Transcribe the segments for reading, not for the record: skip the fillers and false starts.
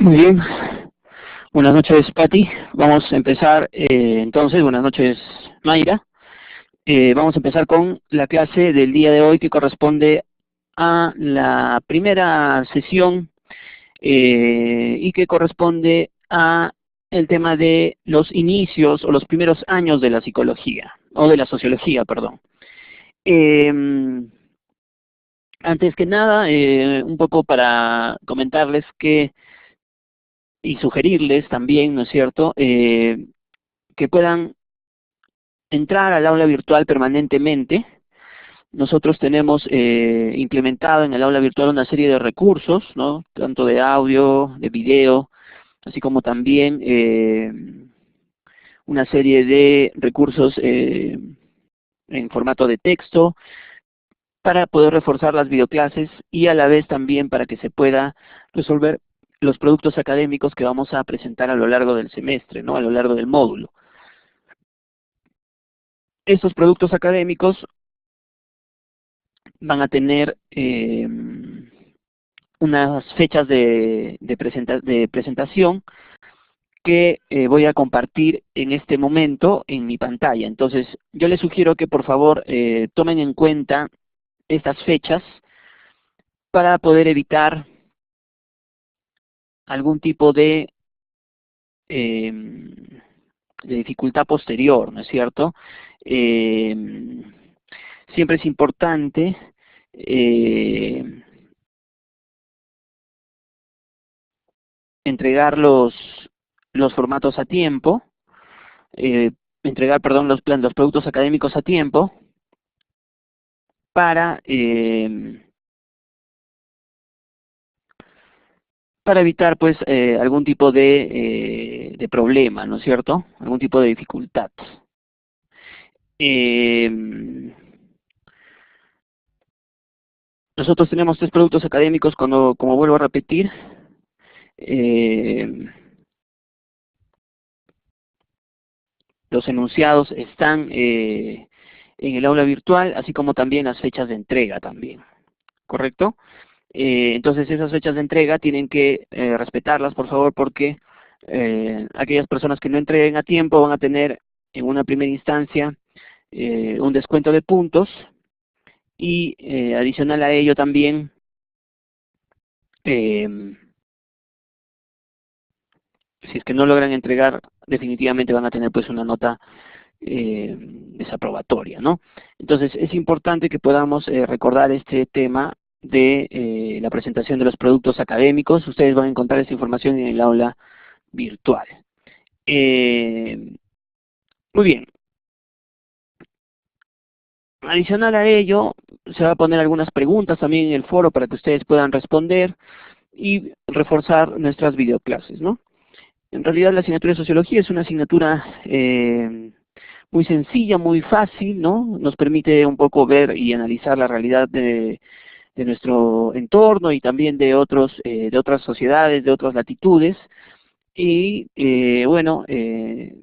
Muy bien. Buenas noches, Patti. Vamos a empezar entonces. Buenas noches, Mayra. Vamos a empezar con la clase del día de hoy que corresponde a la primera sesión y que corresponde a el tema de los inicios o los primeros años de la psicología, o de la sociología, perdón. Eh, Antes que nada, un poco para comentarles que y sugerirles también, ¿no es cierto?, que puedan entrar al aula virtual permanentemente. Nosotros tenemos implementado en el aula virtual una serie de recursos, ¿no?, tanto de audio, de video, así como también una serie de recursos en formato de texto para poder reforzar las videoclases y a la vez también para que se pueda resolver los productos académicos que vamos a presentar a lo largo del semestre, ¿no?, a lo largo del módulo. Estos productos académicos van a tener unas fechas de presentación que voy a compartir en este momento en mi pantalla. Entonces, yo les sugiero que por favor tomen en cuenta estas fechas para poder evitar algún tipo eh, de dificultad posterior, ¿no es cierto? Siempre es importante entregar los formatos a tiempo, eh, entregar, perdón, los productos académicos a tiempo para, para evitar pues algún tipo de problema, ¿no es cierto? Algún tipo de dificultad. Eh, Nosotros tenemos 3 productos académicos, como vuelvo a repetir. eh, los enunciados están en el aula virtual, así como también las fechas de entrega también, ¿correcto? Entonces esas fechas de entrega tienen que respetarlas, por favor, porque aquellas personas que no entreguen a tiempo van a tener en una primera instancia un descuento de puntos y adicional a ello también eh, si es que no logran entregar, definitivamente van a tener pues una nota desaprobatoria, ¿no? Entonces es importante que podamos recordar este tema de la presentación de los productos académicos. Ustedes van a encontrar esta información en el aula virtual. Muy bien. Adicional a ello, se va a poner algunas preguntas también en el foro para que ustedes puedan responder y reforzar nuestras videoclases, ¿no? En realidad la asignatura de Sociología es una asignatura muy sencilla, muy fácil, ¿no? Nos permite un poco ver y analizar la realidad de nuestro entorno y también de otras sociedades, de otras latitudes. Y bueno,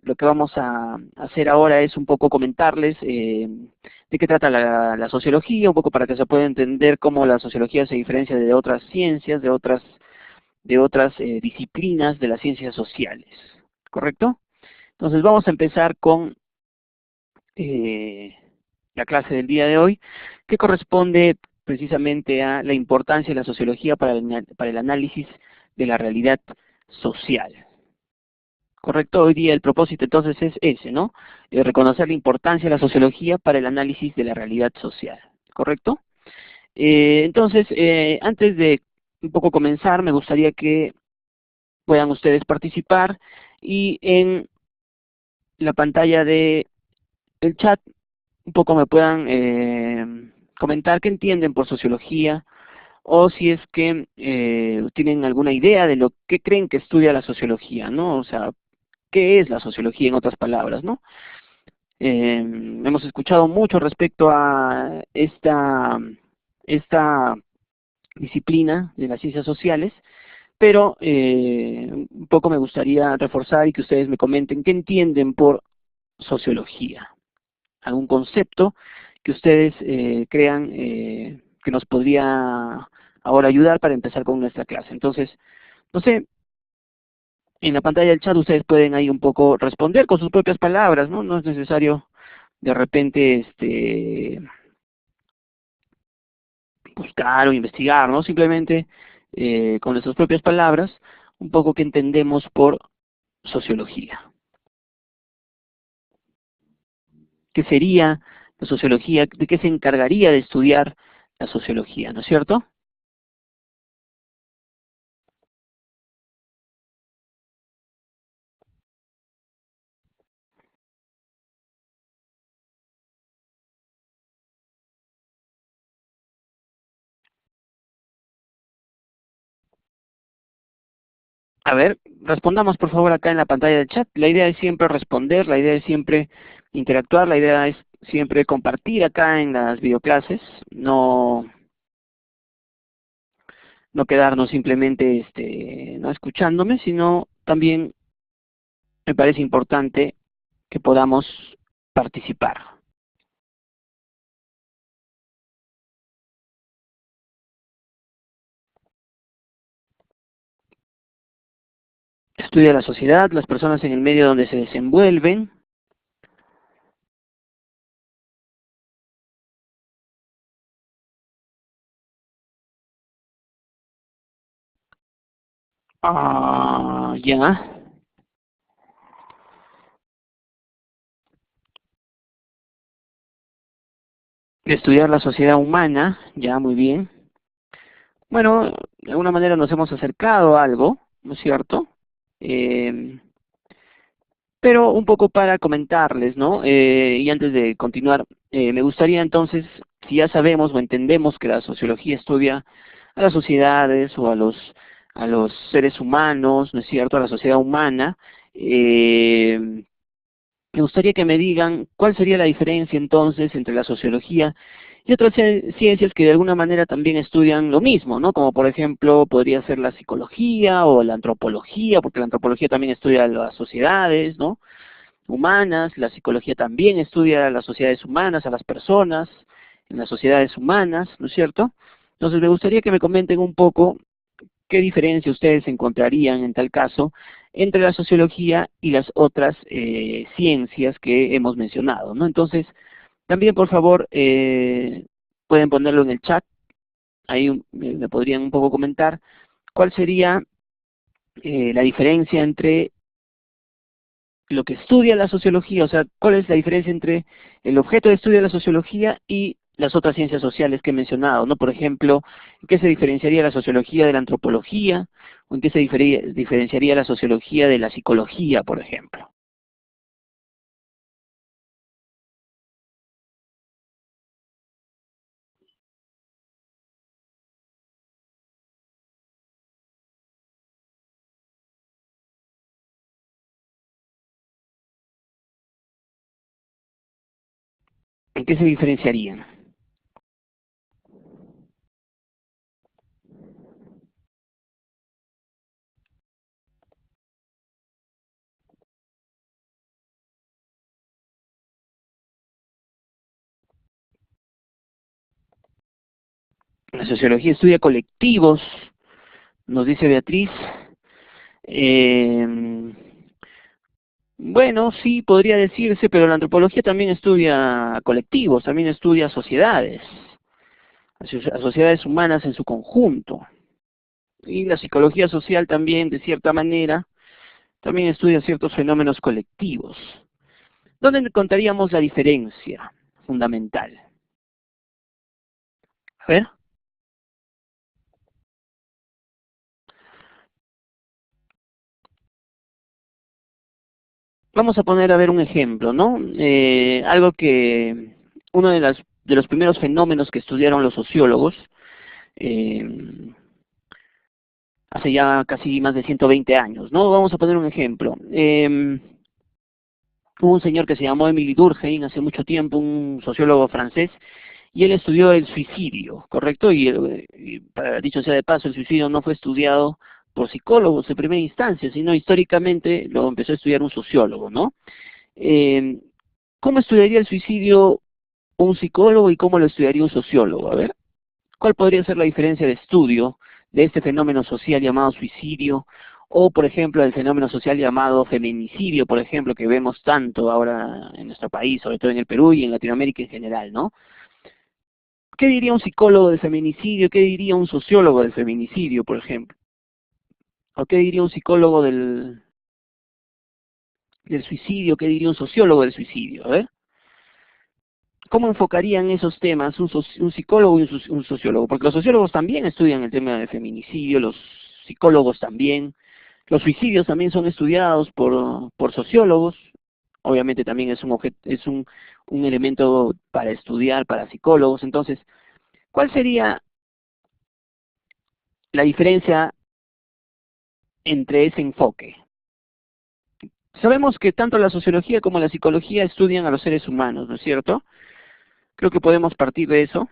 lo que vamos a hacer ahora es un poco comentarles de qué trata la sociología, un poco para que se pueda entender cómo la sociología se diferencia de otras ciencias, de otras disciplinas de las ciencias sociales, ¿correcto? Entonces vamos a empezar con la clase del día de hoy, que corresponde precisamente a la importancia de la sociología para el análisis de la realidad social. ¿Correcto? Hoy día el propósito entonces es ese, ¿no? Reconocer la importancia de la sociología para el análisis de la realidad social. ¿Correcto? Entonces, antes de un poco comenzar, me gustaría que puedan ustedes participar y en la pantalla de el chat un poco me puedan comentar qué entienden por sociología o si es que tienen alguna idea de lo que creen que estudia la sociología, ¿no? O sea, ¿qué es la sociología en otras palabras, no? Hemos escuchado mucho respecto a esta disciplina de las ciencias sociales, pero un poco me gustaría reforzar y que ustedes me comenten qué entienden por sociología. Algún concepto que ustedes crean que nos podría ahora ayudar para empezar con nuestra clase. Entonces, no sé, En la pantalla del chat ustedes pueden ahí un poco responder con sus propias palabras, ¿no? No es necesario de repente buscar o investigar, ¿no? Simplemente con nuestras propias palabras, un poco que entendemos por sociología. ¿Qué sería la sociología? ¿De qué se encargaría de estudiar la sociología? ¿No es cierto? A ver, respondamos por favor acá en la pantalla del chat. La idea es siempre responder, la idea es siempre interactuar, la idea es siempre compartir acá en las videoclases, no quedarnos simplemente no escuchándome, sino también me parece importante que podamos participar. Estudia la sociedad, las personas en el medio donde se desenvuelven. Ya. Estudiar la sociedad humana, ya, muy bien. Bueno, de alguna manera nos hemos acercado a algo, ¿no es cierto? Eh, pero un poco para comentarles, ¿no? Y antes de continuar, me gustaría entonces, si ya sabemos o entendemos que la sociología estudia a las sociedades o a los seres humanos, ¿no es cierto?, a la sociedad humana, me gustaría que me digan cuál sería la diferencia entonces entre la sociología y otras ciencias que de alguna manera también estudian lo mismo, ¿no? Como por ejemplo podría ser la psicología o la antropología, porque la antropología también estudia las sociedades, ¿no?, humanas, la psicología también estudia las sociedades humanas, a las personas, en las sociedades humanas, ¿no es cierto? Entonces me gustaría que me comenten un poco qué diferencia ustedes encontrarían en tal caso entre la sociología y las otras ciencias que hemos mencionado, ¿no? Entonces, también por favor pueden ponerlo en el chat, ahí me podrían un poco comentar cuál sería la diferencia entre lo que estudia la sociología, o sea, cuál es la diferencia entre el objeto de estudio de la sociología y las otras ciencias sociales que he mencionado, ¿no? Por ejemplo, ¿en qué se diferenciaría la sociología de la antropología? ¿O en qué se diferenciaría la sociología de la psicología, por ejemplo? ¿En qué se diferenciarían? La sociología estudia colectivos, nos dice Beatriz. Eh, bueno, sí, podría decirse, pero la antropología también estudia colectivos, también estudia sociedades, a sociedades humanas en su conjunto. Y la psicología social también, de cierta manera, también estudia ciertos fenómenos colectivos. ¿Dónde encontraríamos la diferencia fundamental? A ver, vamos a poner a ver un ejemplo, ¿no? Algo que uno de los primeros fenómenos que estudiaron los sociólogos eh, hace ya casi más de 120 años, ¿no? Vamos a poner un ejemplo. Hubo un señor que se llamó Émile Durkheim hace mucho tiempo, un sociólogo francés, y él estudió el suicidio, ¿correcto? Y para dicho sea de paso, el suicidio no fue estudiado por psicólogos en primera instancia, sino históricamente lo empezó a estudiar un sociólogo, ¿no? Eh, ¿Cómo estudiaría el suicidio un psicólogo y cómo lo estudiaría un sociólogo? A ver, ¿cuál podría ser la diferencia de estudio de este fenómeno social llamado suicidio o por ejemplo el fenómeno social llamado feminicidio, por ejemplo, que vemos tanto ahora en nuestro país, sobre todo en el Perú y en Latinoamérica en general, ¿no? ¿Qué diría un psicólogo del feminicidio? ¿Qué diría un sociólogo del feminicidio, por ejemplo? ¿O qué diría un psicólogo del suicidio? ¿Qué diría un sociólogo del suicidio? A ver, ¿cómo enfocarían esos temas un psicólogo y un sociólogo? Porque los sociólogos también estudian el tema del feminicidio, los psicólogos también, los suicidios también son estudiados por sociólogos, obviamente también es un elemento para estudiar para psicólogos. Entonces, ¿cuál sería la diferencia entre ese enfoque? Sabemos que tanto la sociología como la psicología estudian a los seres humanos, ¿no es cierto? Creo que podemos partir de eso.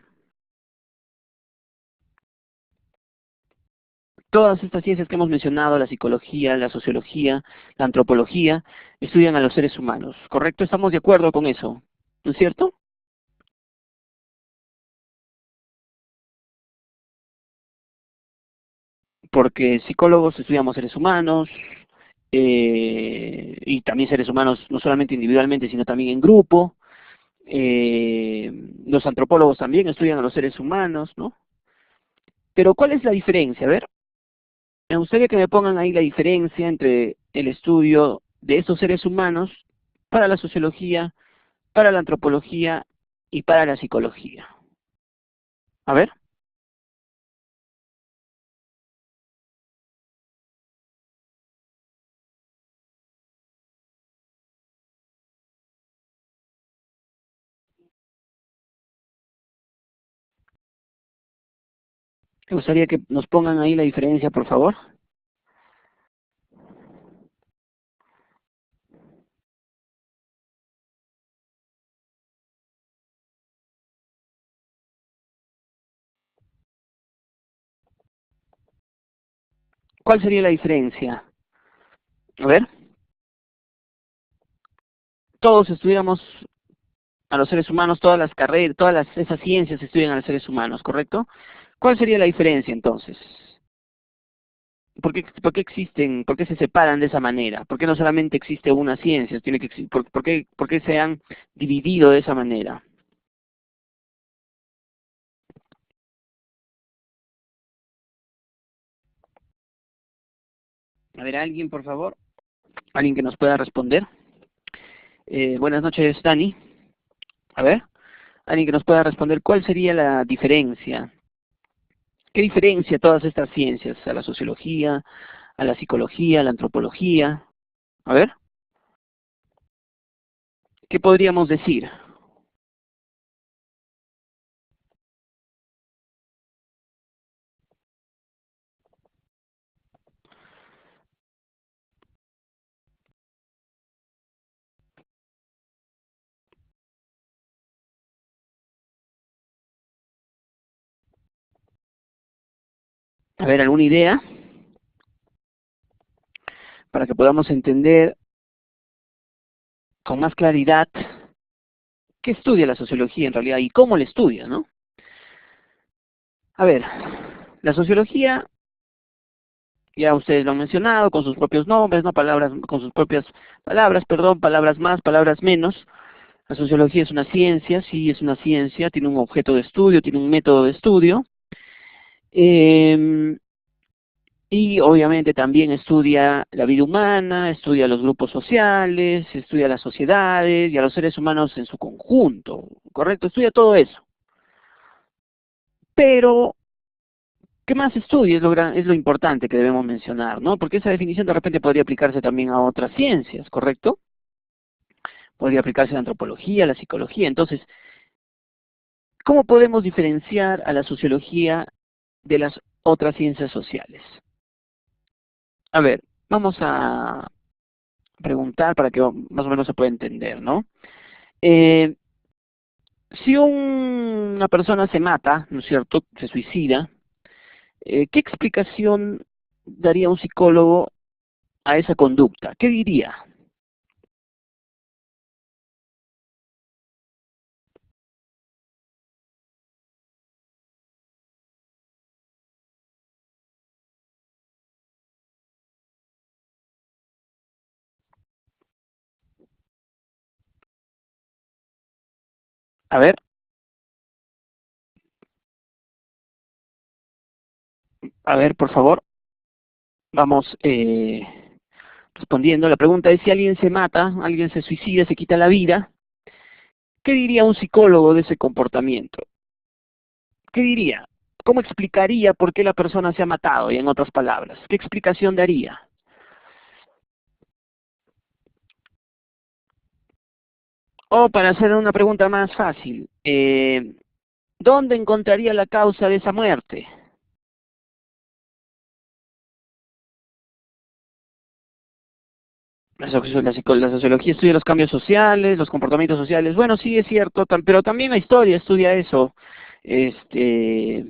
Todas estas ciencias que hemos mencionado, la psicología, la sociología, la antropología, estudian a los seres humanos, ¿correcto? ¿Estamos de acuerdo con eso? ¿No es cierto? Porque psicólogos estudiamos seres humanos, y también seres humanos no solamente individualmente, sino también en grupo. Los antropólogos también estudian a los seres humanos, ¿no? Pero ¿cuál es la diferencia? A ver, me gustaría que me pongan ahí la diferencia entre el estudio de estos seres humanos para la sociología, para la antropología y para la psicología. A ver, me gustaría que nos pongan ahí la diferencia, por favor. ¿Cuál sería la diferencia? A ver, todos estudiamos a los seres humanos, todas las carreras, esas ciencias estudian a los seres humanos, ¿correcto? ¿Cuál sería la diferencia entonces? Por qué existen, por qué se separan de esa manera? ¿Por qué no solamente existe una ciencia? Por qué se han dividido de esa manera? A ver, alguien, por favor, alguien que nos pueda responder. Buenas noches, Dani. A ver, alguien que nos pueda responder cuál sería la diferencia. ¿Qué diferencia todas estas ciencias? A la sociología, a la psicología, a la antropología. A ver, ¿qué podríamos decir? A ver, ¿alguna idea para que podamos entender con más claridad qué estudia la sociología en realidad y cómo la estudia, ¿no? A ver, la sociología, ya ustedes lo han mencionado, con sus propios nombres, ¿no? Palabras, con sus propias palabras, perdón, palabras más, palabras menos. La sociología es una ciencia, sí, es una ciencia, tiene un objeto de estudio, tiene un método de estudio. Eh, y obviamente también estudia la vida humana, estudia los grupos sociales, estudia las sociedades y a los seres humanos en su conjunto, ¿correcto? Estudia todo eso. Pero ¿qué más estudia? Es lo importante que debemos mencionar, ¿no? Porque esa definición de repente podría aplicarse también a otras ciencias, ¿correcto? Podría aplicarse a la antropología, a la psicología. Entonces, ¿cómo podemos diferenciar a la sociología de las otras ciencias sociales? A ver, vamos a preguntar para que más o menos se pueda entender, ¿no? Eh, si una persona se mata, ¿no es cierto?, se suicida, ¿qué explicación daría un psicólogo a esa conducta? ¿Qué diría? A ver, por favor, vamos respondiendo. La pregunta es: si alguien se mata, alguien se suicida, se quita la vida, ¿qué diría un psicólogo de ese comportamiento? ¿Qué diría? ¿Cómo explicaría por qué la persona se ha matado? Y en otras palabras, ¿qué explicación daría? O para hacer una pregunta más fácil, ¿dónde encontraría la causa de esa muerte? La sociología estudia los cambios sociales, los comportamientos sociales. Bueno, sí es cierto, pero también la historia estudia eso. Este,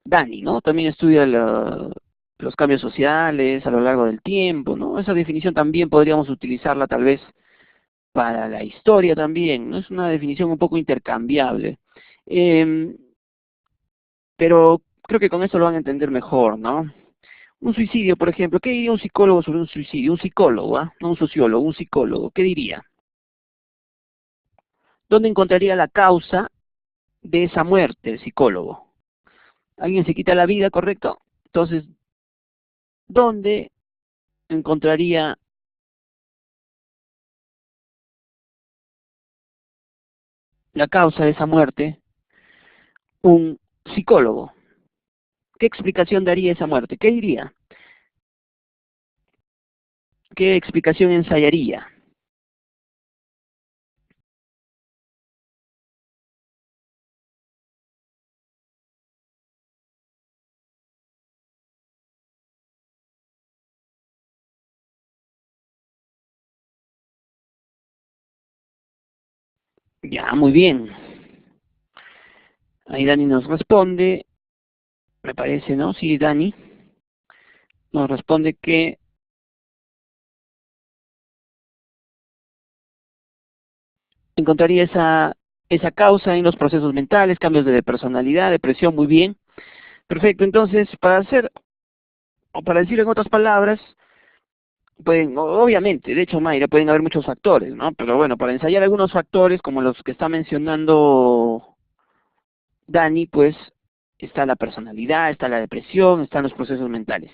Dani, ¿no? También estudia los cambios sociales a lo largo del tiempo, ¿no? Esa definición también podríamos utilizarla tal vez para la historia también, ¿no? Es una definición un poco intercambiable. Em, pero creo que con eso lo van a entender mejor, ¿no? Un suicidio, por ejemplo, ¿qué diría un psicólogo sobre un suicidio? Un psicólogo, ¿ah? No un sociólogo, un psicólogo, ¿qué diría? ¿Dónde encontraría la causa de esa muerte el psicólogo? Alguien se quita la vida, ¿correcto? Entonces, ¿dónde encontraría la causa de esa muerte un psicólogo? ¿Qué explicación daría esa muerte? ¿Qué diría? ¿Qué explicación ensayaría? Ya, muy bien. Ahí Dani nos responde, me parece, ¿no? Sí, Dani nos responde que encontraría esa causa en los procesos mentales, cambios de personalidad, depresión, muy bien. Perfecto, entonces, o para decirlo en otras palabras, pueden, obviamente, de hecho, Mayra, pueden haber muchos factores, ¿no? Pero bueno, para ensayar algunos factores, como los que está mencionando Dani, pues está la personalidad, está la depresión, están los procesos mentales.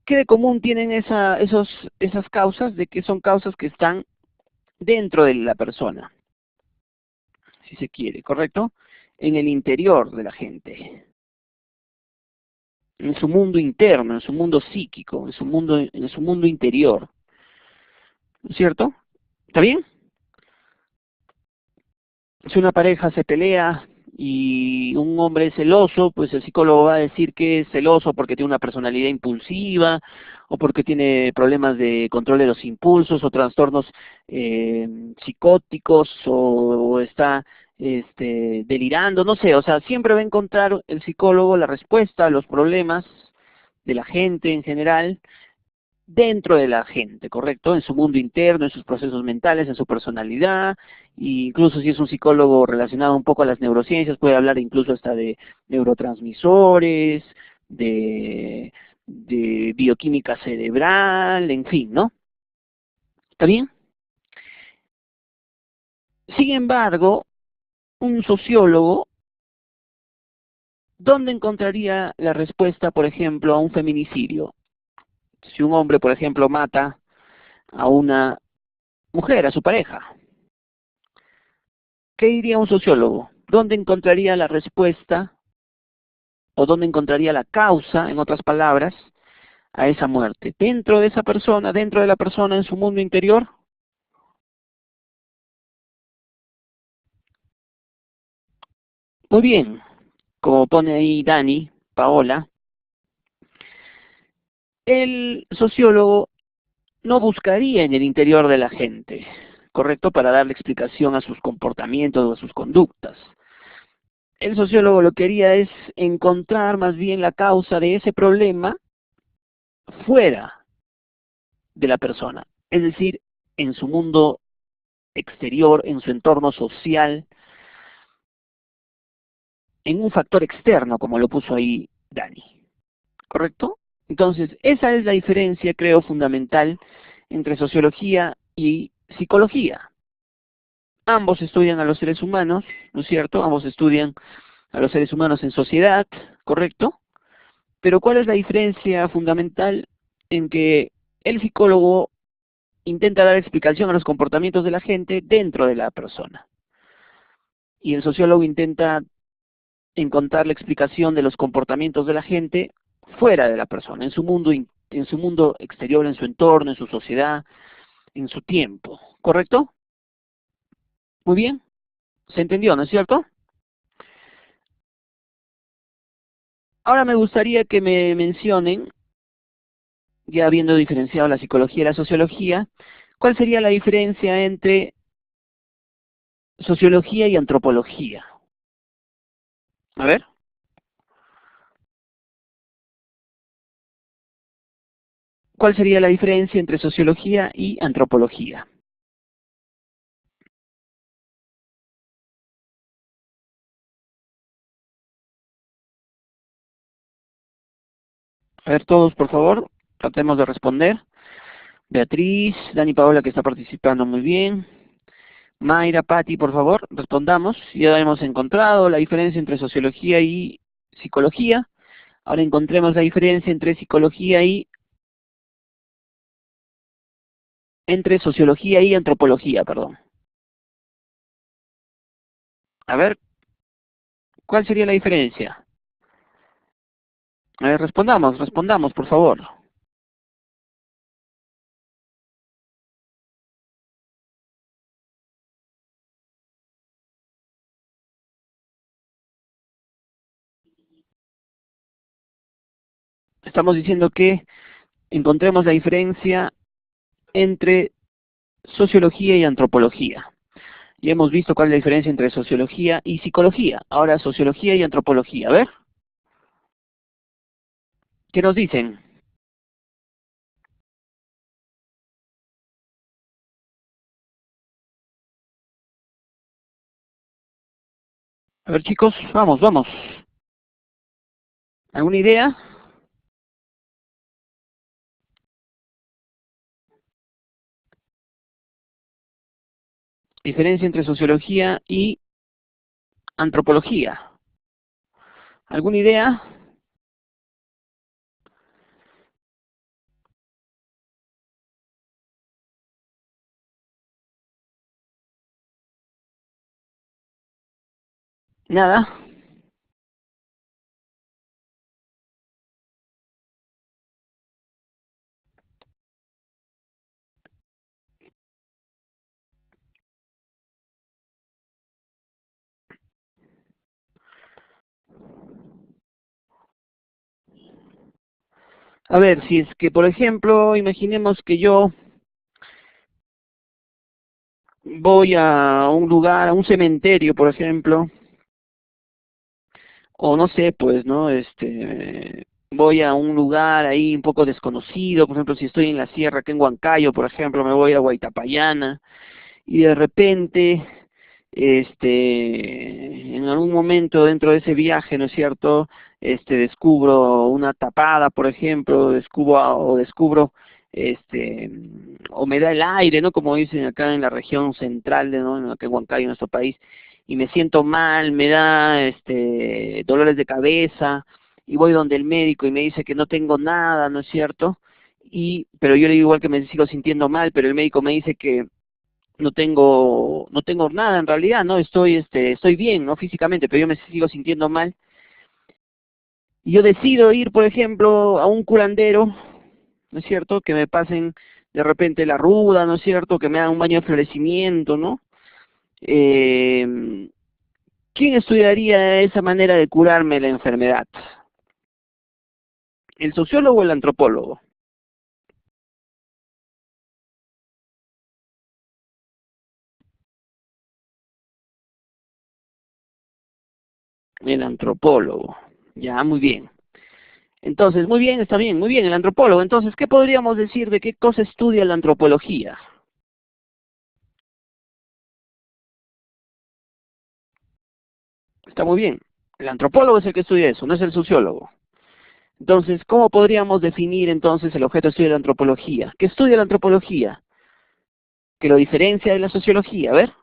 ¿Qué de común tienen esas causas? De que son causas que están dentro de la persona, si se quiere, ¿correcto? En el interior de la gente, en su mundo interno, en su mundo psíquico, en su mundo interior, ¿no es cierto? ¿Está bien? Si una pareja se pelea y un hombre es celoso, pues el psicólogo va a decir que es celoso porque tiene una personalidad impulsiva o porque tiene problemas de control de los impulsos o trastornos psicóticos o está delirando, no sé, o sea, siempre va a encontrar el psicólogo la respuesta a los problemas de la gente en general dentro de la gente, ¿correcto? En su mundo interno, en sus procesos mentales, en su personalidad, e incluso si es un psicólogo relacionado un poco a las neurociencias, puede hablar incluso hasta de neurotransmisores, de bioquímica cerebral, en fin, ¿no? ¿Está bien? Sin embargo, un sociólogo, ¿dónde encontraría la respuesta, por ejemplo, a un feminicidio? Si un hombre, por ejemplo, mata a una mujer, a su pareja, ¿qué diría un sociólogo? ¿Dónde encontraría la respuesta o dónde encontraría la causa, en otras palabras, a esa muerte? ¿Dentro de esa persona, dentro de la persona, en su mundo interior? Muy bien, como pone ahí Dani, Paola, el sociólogo no buscaría en el interior de la gente, ¿correcto? Para darle explicación a sus comportamientos o a sus conductas. El sociólogo lo que haría es encontrar más bien la causa de ese problema fuera de la persona, es decir, en su mundo exterior, en su entorno social, en un factor externo, como lo puso ahí Dani, ¿correcto? Entonces, esa es la diferencia, creo, fundamental entre sociología y psicología. Ambos estudian a los seres humanos, ¿no es cierto? Ambos estudian a los seres humanos en sociedad, ¿correcto? Pero ¿cuál es la diferencia fundamental en que el psicólogo intenta dar explicación a los comportamientos de la gente dentro de la persona? Y el sociólogo intenta encontrar la explicación de los comportamientos de la gente fuera de la persona, en su mundo exterior, en su entorno, en su sociedad, en su tiempo, ¿correcto? Muy bien, ¿se entendió, no es cierto? Ahora me gustaría que me mencionen, ya habiendo diferenciado la psicología y la sociología, ¿cuál sería la diferencia entre sociología y antropología? A ver, ¿cuál sería la diferencia entre sociología y antropología? A ver, todos, por favor, tratemos de responder. Beatriz, Dani Paola, que está participando muy bien. Mayra, Patti, por favor, respondamos. Ya hemos encontrado la diferencia entre sociología y psicología. Ahora encontremos la diferencia entre sociología y antropología, perdón. A ver, ¿cuál sería la diferencia? A ver, respondamos, por favor. Estamos diciendo que encontremos la diferencia entre sociología y antropología. Ya hemos visto cuál es la diferencia entre sociología y psicología. Ahora, sociología y antropología. A ver, ¿qué nos dicen? A ver, chicos, vamos. ¿Alguna idea? Diferencia entre sociología y antropología. ¿Alguna idea? Nada. A ver, si es que, por ejemplo, imaginemos que yo voy a un lugar, a un cementerio, por ejemplo, o no sé, pues, ¿no? Voy a un lugar ahí un poco desconocido, por ejemplo, si estoy en la sierra, aquí en Huancayo, por ejemplo, me voy a Huaytapallana, y de repente, en algún momento dentro de ese viaje, ¿no es cierto?, descubro una tapada, por ejemplo, descubro, o me da el aire, ¿no?, como dicen acá en la región central, ¿no?, acá en Huancayo, en nuestro país, y me siento mal, me da, dolores de cabeza, y voy donde el médico y me dice que no tengo nada, ¿no es cierto?, pero yo le digo igual que me sigo sintiendo mal, pero el médico me dice que no tengo nada en realidad, ¿no? Estoy bien, ¿no? Físicamente, pero yo me sigo sintiendo mal. Y yo decido ir, por ejemplo, a un curandero, ¿no es cierto? Que me pasen de repente la ruda, ¿no es cierto? Que me hagan un baño de florecimiento, ¿no? Eh, ¿Quién estudiaría esa manera de curarme la enfermedad? ¿El sociólogo o el antropólogo? El antropólogo. Ya, muy bien. Entonces, muy bien, está bien, muy bien, el antropólogo. Entonces, ¿qué podríamos decir de qué cosa estudia la antropología? Está muy bien. El antropólogo es el que estudia eso, no es el sociólogo. Entonces, ¿cómo podríamos definir entonces el objeto de estudio de la antropología? ¿Qué estudia la antropología? ¿Que lo diferencia de la sociología? A ver.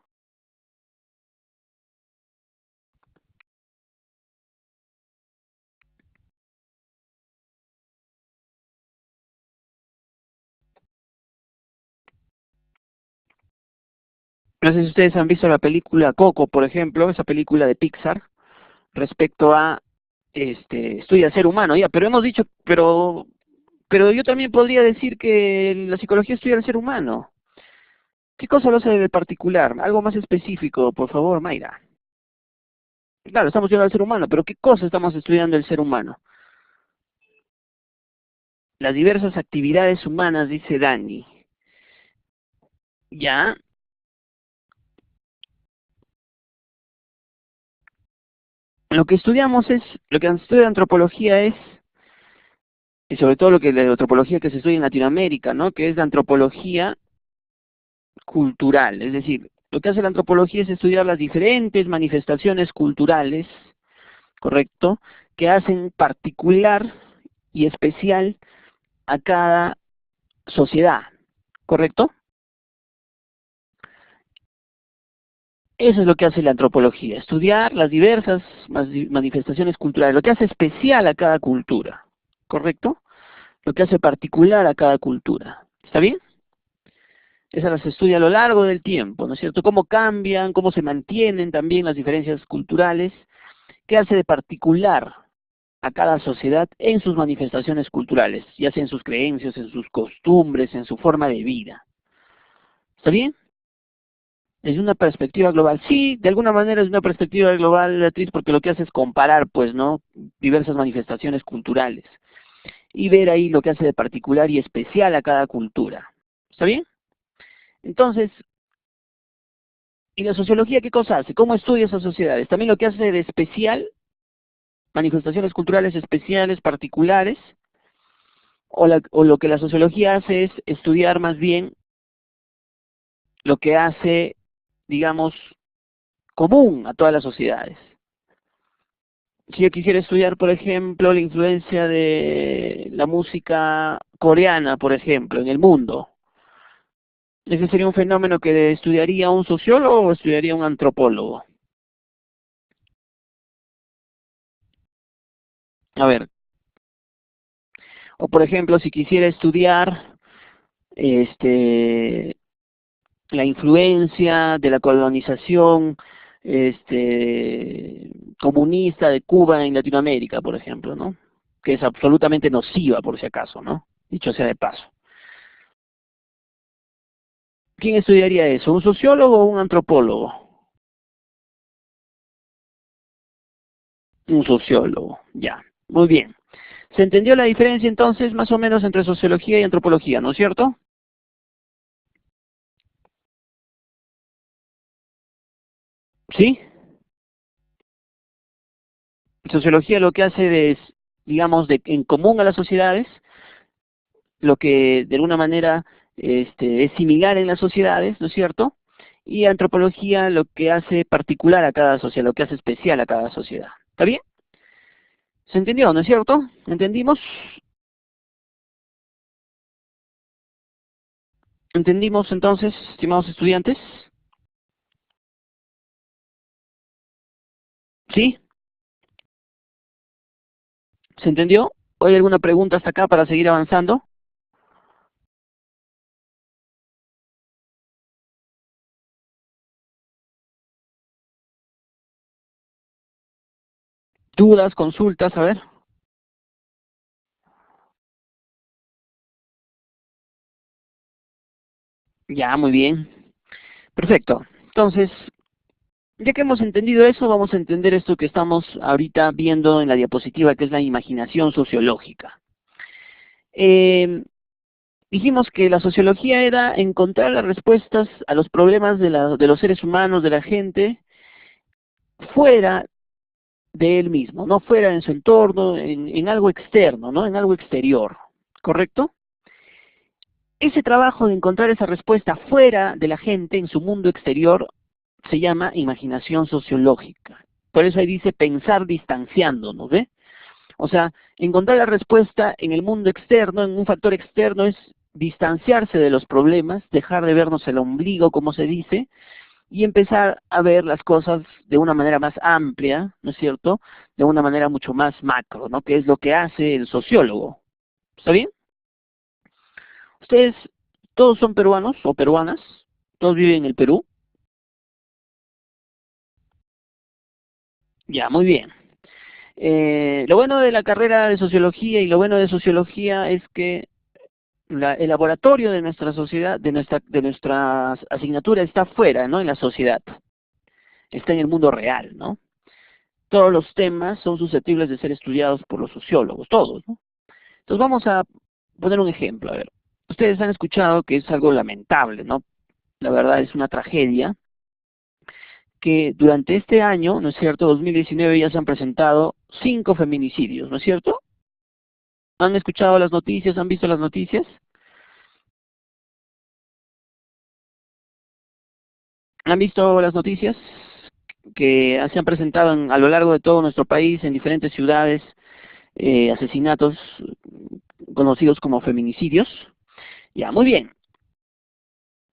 No sé si ustedes han visto la película Coco, por ejemplo, esa película de Pixar, respecto a estudia al ser humano, ya, pero hemos dicho, pero yo también podría decir que la psicología estudia al ser humano. ¿Qué cosa lo hace de particular? Algo más específico, por favor, Mayra. Claro, estamos estudiando al ser humano, pero ¿qué cosa estamos estudiando el ser humano? Las diversas actividades humanas, dice Dani. Ya, lo que estudiamos es, lo que estudia antropología es, y sobre todo lo que la antropología que se estudia en Latinoamérica, ¿no? Que es la antropología cultural, es decir, lo que hace la antropología es estudiar las diferentes manifestaciones culturales, ¿correcto?, que hacen particular y especial a cada sociedad, ¿correcto? Eso es lo que hace la antropología, estudiar las diversas manifestaciones culturales, lo que hace especial a cada cultura, ¿correcto? Lo que hace particular a cada cultura, ¿está bien? Esas las estudia a lo largo del tiempo, ¿no es cierto? Cómo cambian, cómo se mantienen también las diferencias culturales, qué hace de particular a cada sociedad en sus manifestaciones culturales, ya sea en sus creencias, en sus costumbres, en su forma de vida. ¿Está bien? Desde una perspectiva global. Sí, de alguna manera es una perspectiva global, Beatriz, porque lo que hace es comparar, pues, ¿no?, diversas manifestaciones culturales y ver ahí lo que hace de particular y especial a cada cultura. ¿Está bien? Entonces, ¿y la sociología qué cosa hace? ¿Cómo estudia esas sociedades? También lo que hace de especial, manifestaciones culturales especiales, particulares, o lo que la sociología hace es estudiar más bien lo que hace, digamos, común a todas las sociedades. Si yo quisiera estudiar, por ejemplo, la influencia de la música coreana, por ejemplo, en el mundo, ¿ese sería un fenómeno que estudiaría un sociólogo o estudiaría un antropólogo? A ver, o por ejemplo, si quisiera estudiar este, la influencia de la colonización comunista de Cuba en Latinoamérica, por ejemplo, ¿no? Que es absolutamente nociva, por si acaso, ¿no? Dicho sea de paso. ¿Quién estudiaría eso? ¿Un sociólogo o un antropólogo? Un sociólogo, ya. Muy bien. ¿Se entendió la diferencia entonces más o menos entre sociología y antropología, no es cierto? ¿Sí? Sociología lo que hace es, digamos, en común a las sociedades, lo que de alguna manera es similar en las sociedades, ¿no es cierto? Y antropología lo que hace particular a cada sociedad, lo que hace especial a cada sociedad. ¿Está bien? ¿Se entendió, no es cierto? ¿Entendimos? ¿Entendimos entonces, estimados estudiantes? ¿Sí? ¿Se entendió? ¿O hay alguna pregunta hasta acá para seguir avanzando? ¿Dudas, consultas? A ver. Ya, muy bien. Perfecto. Entonces, ya que hemos entendido eso, vamos a entender esto que estamos ahorita viendo en la diapositiva, que es la imaginación sociológica. Eh, Dijimos que la sociología era encontrar las respuestas a los problemas de los seres humanos, de la gente, fuera de él mismo, no fuera en su entorno, en algo externo, ¿no? En algo exterior, ¿correcto? Ese trabajo de encontrar esa respuesta fuera de la gente, en su mundo exterior, se llama imaginación sociológica. Por eso ahí dice pensar distanciándonos, ¿ve? O sea, encontrar la respuesta en el mundo externo, en un factor externo, es distanciarse de los problemas, dejar de vernos el ombligo, como se dice, y empezar a ver las cosas de una manera más amplia, ¿no es cierto? De una manera mucho más macro, ¿no? Que es lo que hace el sociólogo. ¿Está bien? Ustedes todos son peruanos o peruanas, todos viven en el Perú. Ya, muy bien. Lo bueno de la carrera de sociología y lo bueno de sociología es que el laboratorio de nuestra sociedad, de nuestra asignatura está afuera, ¿no? En la sociedad, está en el mundo real, ¿no? Todos los temas son susceptibles de ser estudiados por los sociólogos, todos, ¿no? Entonces vamos a poner un ejemplo, a ver. Ustedes han escuchado que es algo lamentable, ¿no? La verdad es una tragedia que durante este año, ¿no es cierto?, 2019 ya se han presentado 5 feminicidios, ¿no es cierto? ¿Han escuchado las noticias? ¿Han visto las noticias? ¿Han visto las noticias que se han presentado a lo largo de todo nuestro país, en diferentes ciudades, asesinatos conocidos como feminicidios? Ya, muy bien.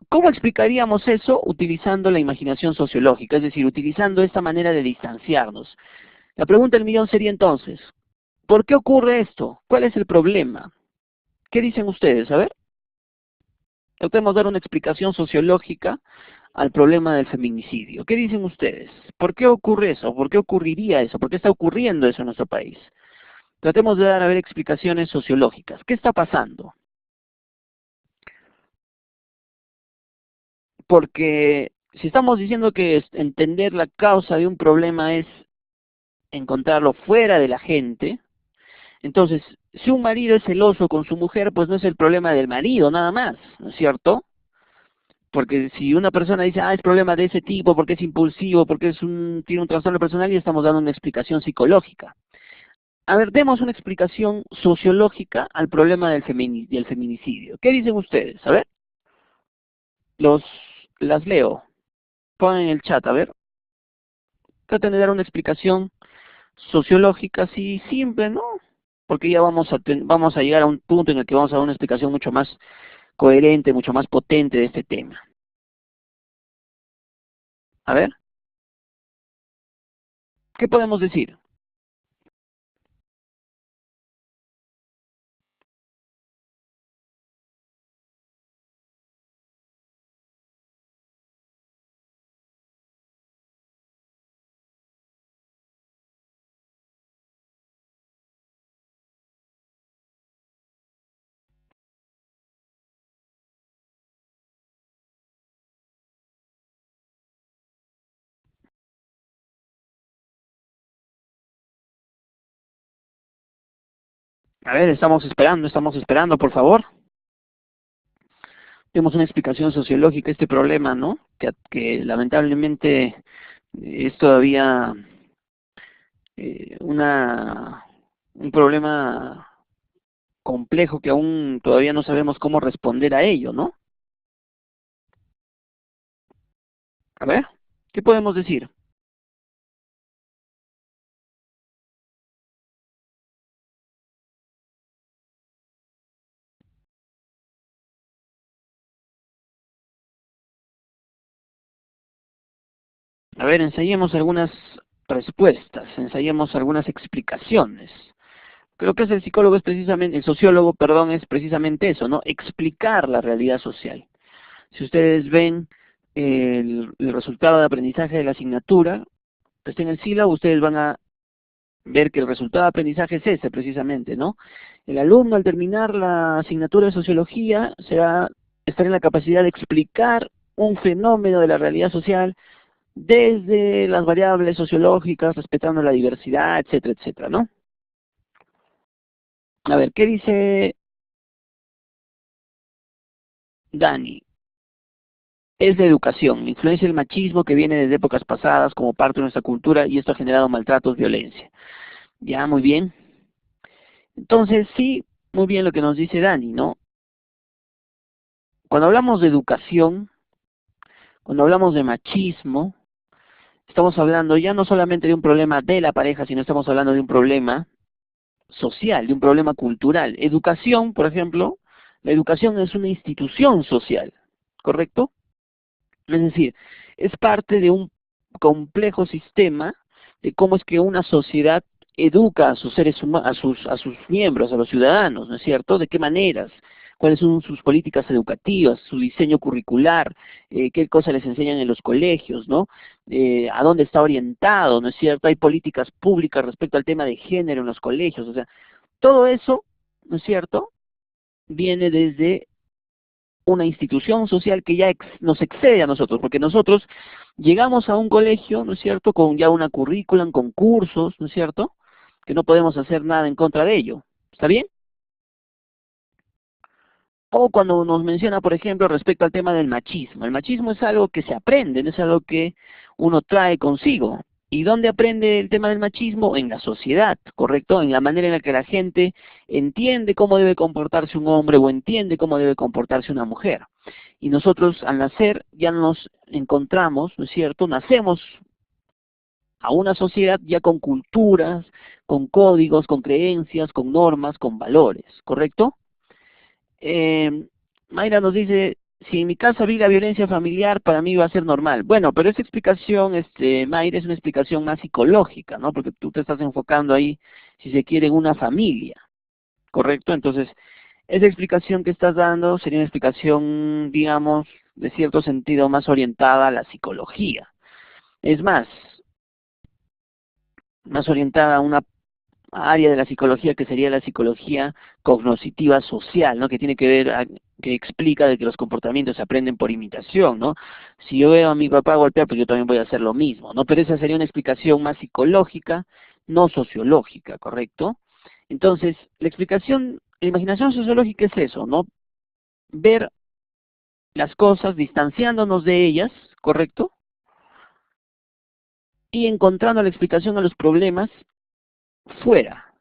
¿Cómo explicaríamos eso utilizando la imaginación sociológica? Es decir, utilizando esta manera de distanciarnos. La pregunta del millón sería entonces, ¿por qué ocurre esto? ¿Cuál es el problema? ¿Qué dicen ustedes? A ver, tratemos de dar una explicación sociológica al problema del feminicidio. ¿Qué dicen ustedes? ¿Por qué ocurre eso? ¿Por qué ocurriría eso? ¿Por qué está ocurriendo eso en nuestro país? Tratemos de dar a ver explicaciones sociológicas. ¿Qué está pasando? Porque si estamos diciendo que entender la causa de un problema es encontrarlo fuera de la gente, entonces, si un marido es celoso con su mujer, pues no es el problema del marido nada más, ¿no es cierto? Porque si una persona dice, es problema de ese tipo, porque es impulsivo, porque tiene un trastorno personal, y estamos dando una explicación psicológica. A ver, demos una explicación sociológica al problema del feminicidio. ¿Qué dicen ustedes? A ver, los, las leo. Ponen en el chat, a ver. Traten de dar una explicación sociológica así simple, ¿no? Porque ya vamos a llegar a un punto en el que vamos a dar una explicación mucho más coherente, mucho más potente de este tema. A ver, ¿qué podemos decir? A ver, estamos esperando, por favor. Demos una explicación sociológica a este problema, ¿no? Que lamentablemente es todavía un problema complejo que aún todavía no sabemos cómo responder a ello, ¿no? A ver, ¿qué podemos decir? A ver, ensayemos algunas respuestas, ensayemos algunas explicaciones. Creo que el psicólogo es precisamente, el sociólogo, perdón, es precisamente eso, ¿no? Explicar la realidad social. Si ustedes ven el resultado de aprendizaje de la asignatura, que está en el sílabo, ustedes van a ver que el resultado de aprendizaje es ese precisamente, ¿no? El alumno al terminar la asignatura de sociología estará en la capacidad de explicar un fenómeno de la realidad social desde las variables sociológicas, respetando la diversidad, etcétera, etcétera, ¿no? A ver, ¿qué dice Dani? Es la educación, influencia del machismo que viene desde épocas pasadas como parte de nuestra cultura y esto ha generado maltratos, violencia. Ya, muy bien. Entonces, sí, muy bien lo que nos dice Dani, ¿no? Cuando hablamos de educación, cuando hablamos de machismo, estamos hablando ya no solamente de un problema de la pareja, sino estamos hablando de un problema social, de un problema cultural. Educación, por ejemplo, la educación es una institución social, ¿correcto? Es decir, es parte de un complejo sistema de cómo es que una sociedad educa a sus seres humanos, a sus miembros, a los ciudadanos, ¿no es cierto? ¿De qué maneras? ¿Cuáles son sus políticas educativas, su diseño curricular, qué cosas les enseñan en los colegios, ¿no? a dónde está orientado, ¿no es cierto? Hay políticas públicas respecto al tema de género en los colegios, o sea, todo eso, ¿no es cierto?, viene desde una institución social que ya nos excede a nosotros, porque nosotros llegamos a un colegio, ¿no es cierto?, con ya una currículum, con cursos, ¿no es cierto?, que no podemos hacer nada en contra de ello. ¿Está bien? O cuando nos menciona, por ejemplo, respecto al tema del machismo. El machismo es algo que se aprende, no es algo que uno trae consigo. ¿Y dónde aprende el tema del machismo? En la sociedad, ¿correcto? En la manera en la que la gente entiende cómo debe comportarse un hombre o entiende cómo debe comportarse una mujer. Y nosotros al nacer ya nos encontramos, ¿no es cierto? Nacemos a una sociedad ya con culturas, con códigos, con creencias, con normas, con valores, ¿correcto? Eh, Mayra nos dice, si en mi casa vi la violencia familiar, para mí va a ser normal. Bueno, pero esa explicación, Mayra, es una explicación más psicológica, ¿no? Porque tú te estás enfocando ahí, si se quiere, en una familia, ¿correcto? Entonces, esa explicación que estás dando sería una explicación, digamos, de cierto sentido más orientada a la psicología. Es más orientada a una área de la psicología que sería la psicología cognitiva social, ¿no? Que tiene que ver, que explica de que los comportamientos se aprenden por imitación, ¿no? Si yo veo a mi papá golpear, pues yo también voy a hacer lo mismo, ¿no? Pero esa sería una explicación más psicológica, no sociológica, ¿correcto? Entonces, la imaginación sociológica es eso, ¿no? Ver las cosas distanciándonos de ellas, ¿correcto? Y encontrando la explicación a los problemas fuera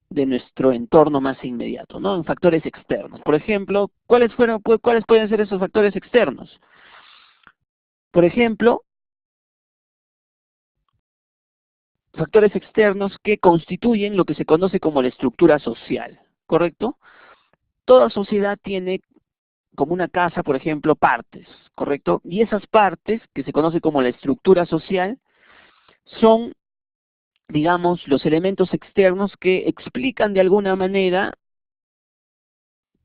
de nuestro entorno más inmediato, ¿no? En factores externos. Por ejemplo, ¿cuáles pueden ser esos factores externos? Por ejemplo, factores externos que constituyen lo que se conoce como la estructura social, ¿correcto? Toda sociedad tiene como una casa, por ejemplo, partes, ¿correcto? Y esas partes, que se conoce como la estructura social, son, digamos, los elementos externos que explican de alguna manera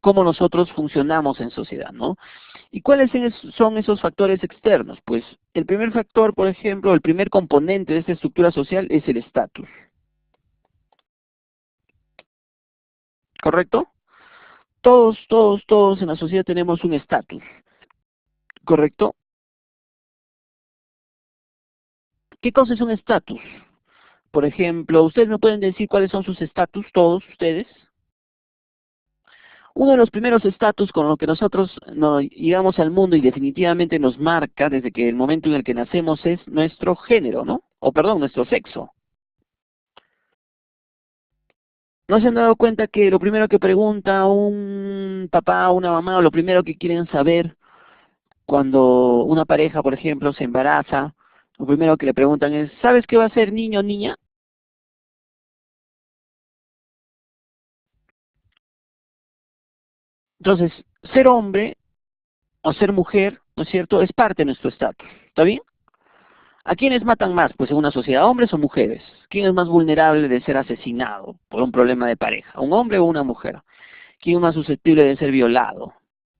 cómo nosotros funcionamos en sociedad, ¿no? ¿Y cuáles son esos factores externos? Pues el primer factor, por ejemplo, el primer componente de esta estructura social es el estatus, ¿correcto? Todos en la sociedad tenemos un estatus, ¿correcto? ¿Qué cosa es un estatus? Por ejemplo, ¿ustedes me pueden decir cuáles son sus estatus, todos ustedes? Uno de los primeros estatus con los que nosotros llegamos al mundo y definitivamente nos marca desde que el momento en el que nacemos es nuestro género, ¿no? O perdón, nuestro sexo. ¿No se han dado cuenta que lo primero que pregunta un papá o una mamá, o lo primero que quieren saber cuando una pareja, por ejemplo, se embaraza, lo primero que le preguntan es, ¿sabes qué va a ser niño o niña? Entonces, ser hombre o ser mujer, ¿no es cierto?, es parte de nuestro estatus, ¿está bien? ¿A quiénes matan más? Pues en una sociedad, hombres o mujeres. ¿Quién es más vulnerable de ser asesinado por un problema de pareja? ¿Un hombre o una mujer? ¿Quién es más susceptible de ser violado?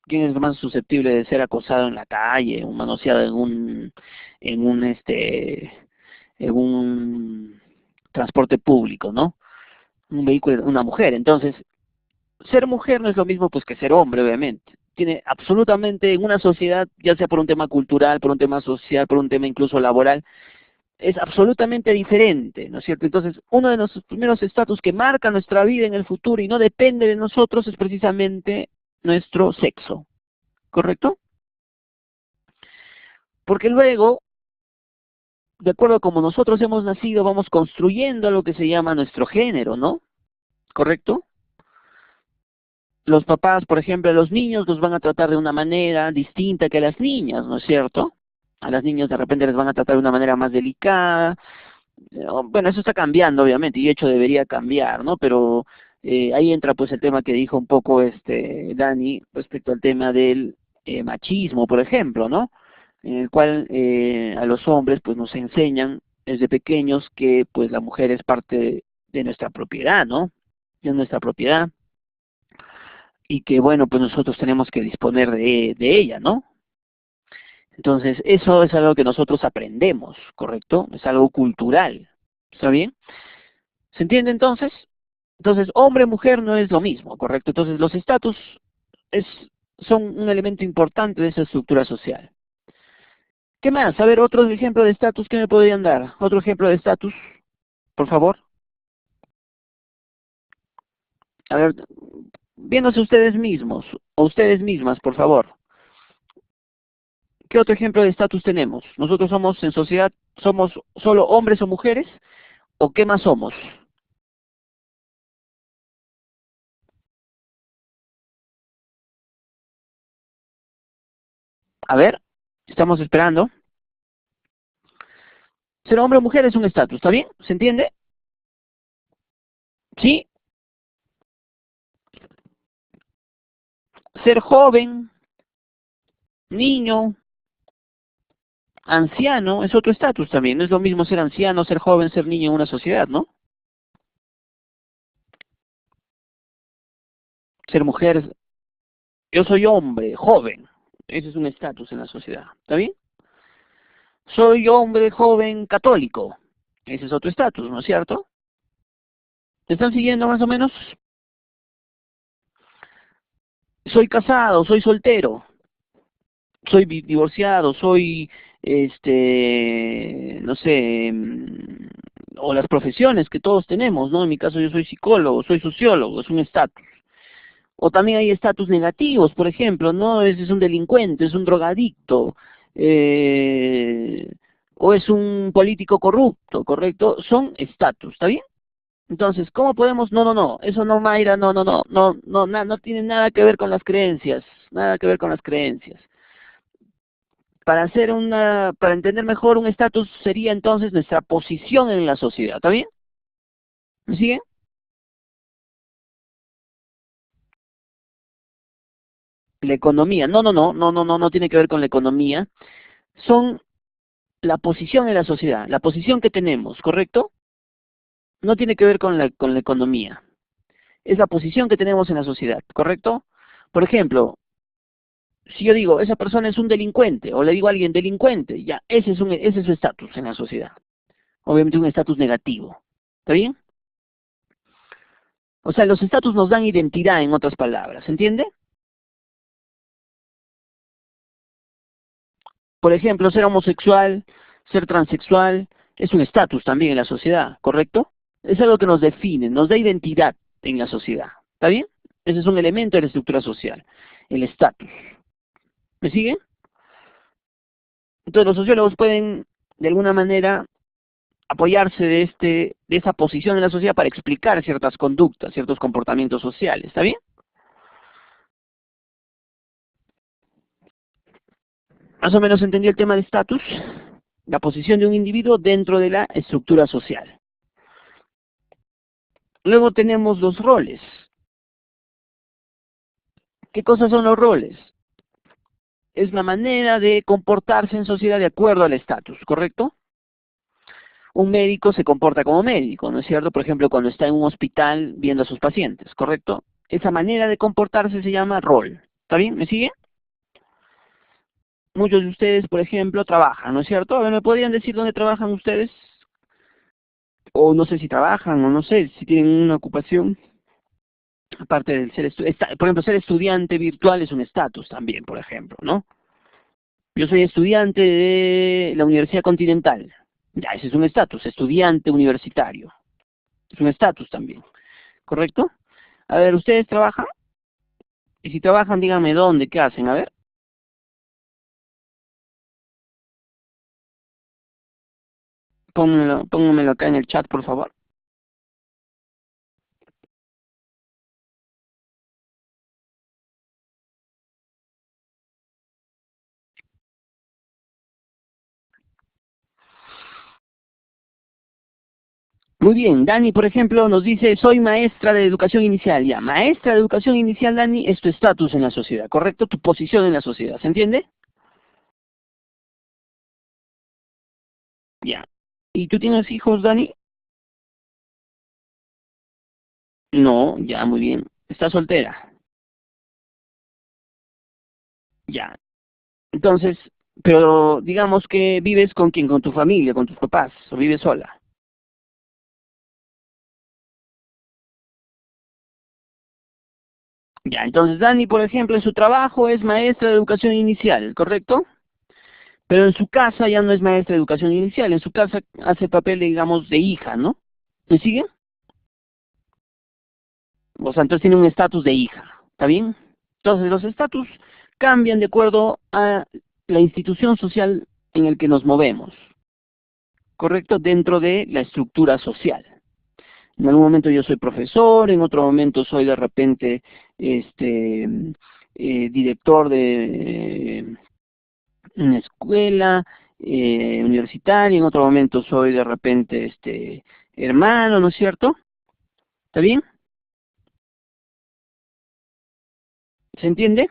¿Quién es más susceptible de ser acosado en la calle, o manoseado en un, en un transporte público, ¿no? Un vehículo, una mujer. Entonces, ser mujer no es lo mismo pues que ser hombre, obviamente. Tiene absolutamente en una sociedad, ya sea por un tema cultural, por un tema social, por un tema incluso laboral, es absolutamente diferente, ¿no es cierto? Entonces, uno de nuestros primeros estatus que marca nuestra vida en el futuro y no depende de nosotros es precisamente nuestro sexo, ¿correcto? Porque luego, de acuerdo a como nosotros hemos nacido, vamos construyendo lo que se llama nuestro género, ¿no? ¿Correcto? Los papás, por ejemplo, a los niños los van a tratar de una manera distinta que a las niñas, ¿no es cierto? A las niñas de repente les van a tratar de una manera más delicada. Bueno, eso está cambiando, obviamente, y de hecho debería cambiar, ¿no? Pero ahí entra pues el tema que dijo un poco Dani respecto al tema del machismo, por ejemplo, ¿no? En el cual a los hombres pues nos enseñan desde pequeños que pues la mujer es parte de nuestra propiedad, ¿no? De nuestra propiedad y que bueno pues nosotros tenemos que disponer de ella, ¿no? Entonces, eso es algo que nosotros aprendemos, ¿correcto? Es algo cultural, ¿está bien? ¿Se entiende entonces? Entonces, hombre-mujer no es lo mismo, ¿correcto? Entonces, los estatus es, son un elemento importante de esa estructura social. ¿Qué más? A ver, otro ejemplo de estatus que me podrían dar. Otro ejemplo de estatus, por favor. A ver, viéndose ustedes mismos, o ustedes mismas, por favor. ¿Qué otro ejemplo de estatus tenemos? ¿Nosotros somos en sociedad, somos solo hombres o mujeres? ¿O qué más somos? A ver, estamos esperando. Ser hombre o mujer es un estatus, ¿está bien? ¿Se entiende? Sí. Ser joven, niño, anciano es otro estatus también. No es lo mismo ser anciano, ser joven, ser niño en una sociedad, ¿no? Ser mujer, yo soy hombre, joven. Ese es un estatus en la sociedad, ¿está bien? Soy hombre, joven, católico. Ese es otro estatus, ¿no es cierto? ¿Me están siguiendo más o menos? Soy casado, soy soltero, soy divorciado, soy, no sé, o las profesiones que todos tenemos, ¿no? En mi caso yo soy psicólogo, soy sociólogo, es un estatus. O también hay estatus negativos, por ejemplo, ¿no? Ese es un delincuente, es un drogadicto, eh, o es un político corrupto, ¿correcto? Son estatus, ¿está bien? Entonces, ¿cómo podemos? No, no, no, eso no, Mayra, no, no, no, no, no, no tiene nada que ver con las creencias, nada que ver con las creencias. Para entender mejor un estatus sería entonces nuestra posición en la sociedad, ¿está bien? ¿Me sigue? La economía, no, no, no, no, no, no, no tiene que ver con la economía, son la posición en la sociedad, la posición que tenemos, ¿correcto? No tiene que ver con la economía, es la posición que tenemos en la sociedad, ¿correcto? Por ejemplo, si yo digo, esa persona es un delincuente, o le digo a alguien delincuente, ya, ese es su estatus en la sociedad. Obviamente un estatus negativo. ¿Está bien? O sea, los estatus nos dan identidad, en otras palabras, ¿entiende? Por ejemplo, ser homosexual, ser transexual, es un estatus también en la sociedad, ¿correcto? Es algo que nos define, nos da identidad en la sociedad. ¿Está bien? Ese es un elemento de la estructura social, el estatus. ¿Me siguen? Entonces los sociólogos pueden, de alguna manera, apoyarse de esa posición en la sociedad para explicar ciertas conductas, ciertos comportamientos sociales, ¿está bien? Más o menos entendió el tema de estatus, la posición de un individuo dentro de la estructura social. Luego tenemos los roles. ¿Qué cosas son los roles? Es la manera de comportarse en sociedad de acuerdo al estatus, ¿correcto? Un médico se comporta como médico, ¿no es cierto? Por ejemplo, cuando está en un hospital viendo a sus pacientes, ¿correcto? Esa manera de comportarse se llama rol. ¿Está bien? ¿Me sigue? Muchos de ustedes, por ejemplo, trabajan, ¿no es cierto? A ver, ¿me podrían decir dónde trabajan ustedes? O no sé si trabajan, o no sé si tienen una ocupación, aparte del ser estudiante. Por ejemplo, ser estudiante virtual es un estatus también, por ejemplo, ¿no? Yo soy estudiante de la Universidad Continental. Ya, ese es un estatus, estudiante universitario. Es un estatus también, ¿correcto? A ver, ¿ustedes trabajan? Y si trabajan, díganme dónde, qué hacen, a ver. Pónganmelo acá en el chat, por favor. Muy bien, Dani, por ejemplo, nos dice, soy maestra de educación inicial. Ya, maestra de educación inicial, Dani, es tu estatus en la sociedad, ¿correcto? Tu posición en la sociedad, ¿se entiende? Ya. ¿Y tú tienes hijos, Dani? No, ya, muy bien. ¿Estás soltera? Ya. Entonces, Pero digamos que vives con quién, con tu familia, con tus papás, o vives sola. Ya, entonces Dani, por ejemplo, en su trabajo es maestra de educación inicial, ¿correcto? Pero en su casa ya no es maestra de educación inicial, en su casa hace papel, digamos, de hija, ¿no? ¿Me sigue? O sea, entonces tiene un estatus de hija, ¿está bien? Entonces los estatus cambian de acuerdo a la institución social en el que nos movemos, ¿correcto? Dentro de la estructura social. En algún momento yo soy profesor, en otro momento soy de repente director de una escuela universitaria, en otro momento soy de repente hermano, ¿no es cierto? ¿Está bien? ¿Se entiende?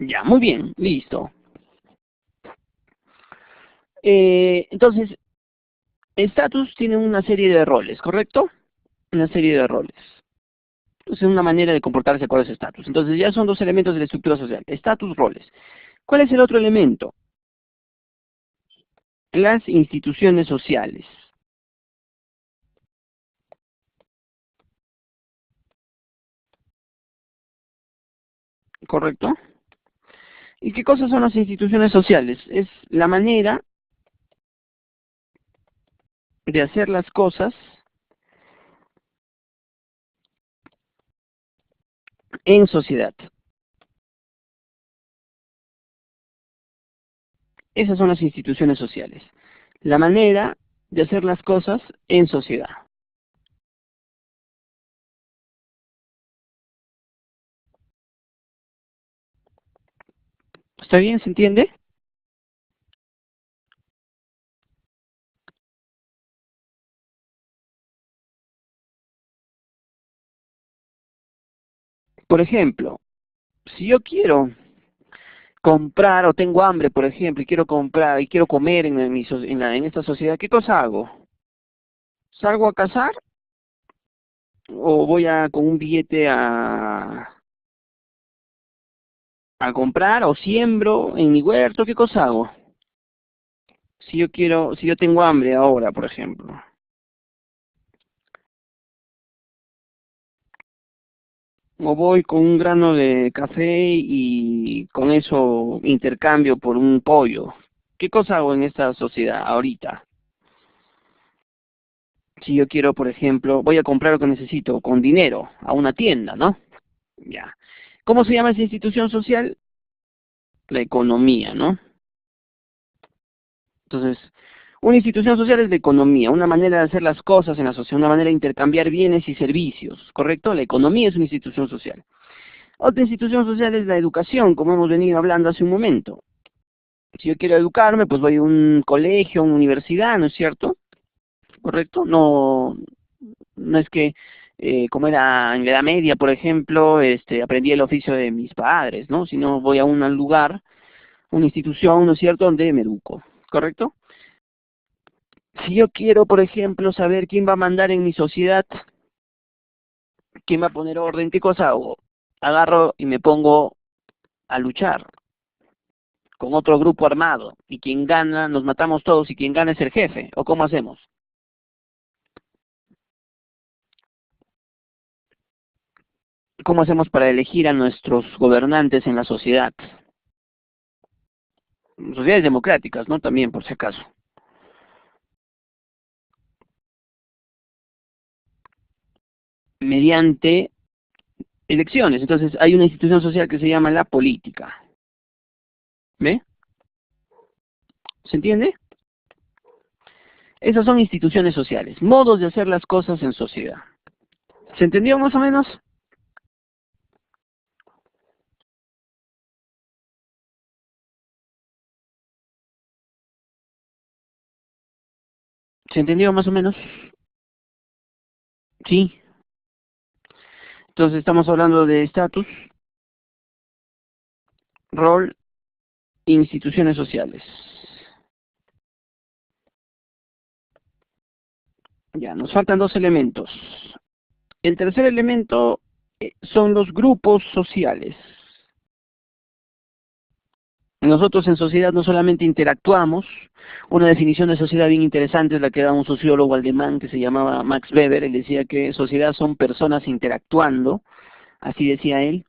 Ya, muy bien, listo. Entonces, estatus tiene una serie de roles, ¿correcto? Una serie de roles. Es una manera de comportarse con ese estatus. Entonces ya son dos elementos de la estructura social. Estatus, roles. ¿Cuál es el otro elemento? Las instituciones sociales. ¿Correcto? ¿Y qué cosas son las instituciones sociales? Es la manera de hacer las cosas en sociedad. Esas son las instituciones sociales. La manera de hacer las cosas en sociedad. ¿Está bien? ¿Se entiende? Por ejemplo, si yo quiero comprar o tengo hambre, por ejemplo, y quiero comprar y quiero comer en esta sociedad, ¿qué cosa hago? ¿Salgo a cazar o voy con un billete a comprar o siembro en mi huerto? ¿Qué cosa hago? Si yo tengo hambre ahora, por ejemplo, o voy con un grano de café y con eso intercambio por un pollo. ¿Qué cosa hago en esta sociedad ahorita? Si yo quiero, por ejemplo, voy a comprar lo que necesito con dinero a una tienda, ¿no? Ya. ¿Cómo se llama esa institución social? La economía, ¿no? Entonces, una institución social es la economía, una manera de hacer las cosas en la sociedad, una manera de intercambiar bienes y servicios, ¿correcto? La economía es una institución social. Otra institución social es la educación, como hemos venido hablando hace un momento. Si yo quiero educarme, pues voy a un colegio, a una universidad, ¿no es cierto? ¿Correcto? No, no es que, como era en la Edad Media, por ejemplo, aprendí el oficio de mis padres, ¿no? Sino voy a un lugar, una institución, ¿no es cierto?, donde me educo, ¿correcto? Si yo quiero, por ejemplo, saber quién va a mandar en mi sociedad, quién va a poner orden, ¿qué cosa hago? Agarro y me pongo a luchar con otro grupo armado, y quien gana, nos matamos todos, y quien gana es el jefe, ¿o cómo hacemos? ¿Cómo hacemos para elegir a nuestros gobernantes en la sociedad? Sociedades democráticas, ¿no? También, por si acaso. Mediante elecciones. Entonces, hay una institución social que se llama la política. ¿Ve? ¿Se entiende? Esas son instituciones sociales, modos de hacer las cosas en sociedad. ¿Se entendió más o menos? ¿Se entendió más o menos? Sí. Entonces, estamos hablando de estatus, rol, instituciones sociales. Ya, nos faltan dos elementos. El tercer elemento son los grupos sociales. Nosotros en sociedad no solamente interactuamos, una definición de sociedad bien interesante es la que da un sociólogo alemán que se llamaba Max Weber. Él decía que sociedad son personas interactuando, así decía él.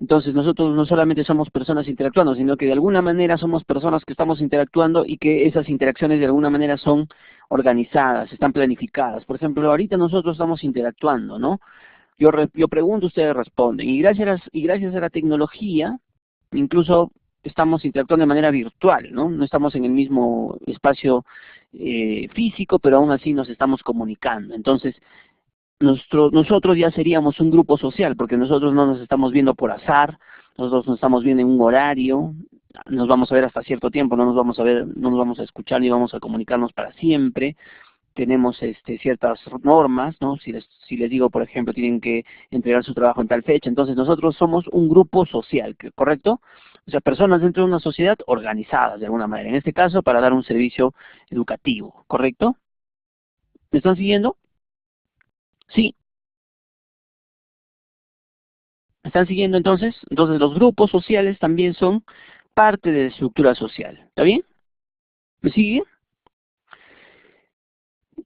Entonces nosotros no solamente somos personas interactuando, sino que de alguna manera somos personas que estamos interactuando y que esas interacciones de alguna manera son organizadas, están planificadas. Por ejemplo, ahorita nosotros estamos interactuando, ¿no? Yo pregunto, ustedes responden. Y gracias a la tecnología, incluso estamos interactuando de manera virtual, ¿no? No estamos en el mismo espacio físico, pero aún así nos estamos comunicando. Entonces, nosotros ya seríamos un grupo social, porque nosotros no nos estamos viendo por azar, nosotros nos estamos viendo en un horario, nos vamos a ver hasta cierto tiempo, no nos vamos a ver, no nos vamos a escuchar ni vamos a comunicarnos para siempre. Tenemos ciertas normas, ¿no? Si les digo, por ejemplo, tienen que entregar su trabajo en tal fecha, entonces nosotros somos un grupo social, ¿correcto? O sea, personas dentro de una sociedad organizadas de alguna manera, en este caso para dar un servicio educativo, ¿correcto? ¿Me están siguiendo? Sí, ¿me están siguiendo entonces? Entonces los grupos sociales también son parte de la estructura social, ¿está bien? ¿Me sigue?